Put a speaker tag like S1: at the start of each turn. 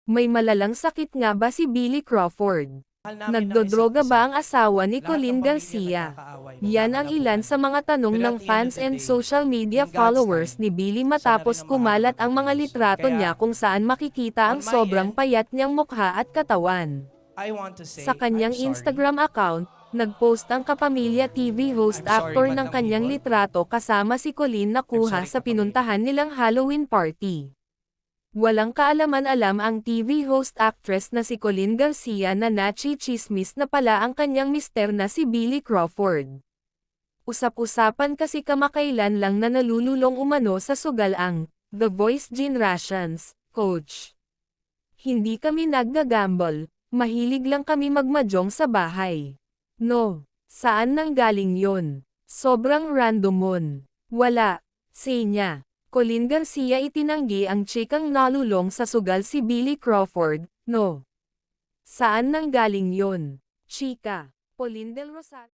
S1: May malalang sakit nga ba si Billy Crawford?
S2: Mahal namin ang isa't
S1: Nagdodroga
S2: isa.
S1: ba ang asawa ni
S2: Lahat ng
S1: Colleen
S2: pamilya
S1: Garcia?
S2: nagkakaaway,
S1: Yan ang ilan
S2: nagkakalabuan.
S1: sa mga tanong
S2: Pero
S1: ng
S2: at the end of
S1: fans
S2: the
S1: and
S2: day,
S1: social media
S2: in God's
S1: followers
S2: time,
S1: ni Billy
S2: siya na rin
S1: matapos
S2: ang bahalang
S1: kumalat ang mga
S2: magkasolusyon.
S1: litrato
S2: Kaya,
S1: niya kung saan makikita ang
S2: on my
S1: sobrang
S2: end,
S1: payat niyang mukha at katawan.
S2: I want to
S1: Sa
S2: say, I'm
S1: kanyang
S2: sorry.
S1: Instagram account, nagpost ang Kapamilya TV host
S2: I'm sorry,
S1: actor ng
S2: Bandang
S1: kanyang
S2: Ibon.
S1: litrato kasama si Colleen na
S2: I'm
S1: kuha
S2: sorry,
S1: sa
S2: Kapamilya.
S1: pinuntahan nilang Halloween party. Walang kaalaman-alam ang TV host actress na si Colleen Garcia na nachi-chismis na pala ang kanyang mister na si Billy Crawford. Usap-usapan kasi kamakailan lang na nalululong umano sa sugal ang The Voice Generations coach. Hindi kami naggagamble, mahilig lang kami magmajong sa bahay. No, saan nanggaling yon? Sobrang random mon. Wala, say niya. Colleen Garcia itinanggi ang chikang nalulong sa sugal si Billy Crawford, no. Saan nanggaling yon? Chika. Pauline Del Rosario.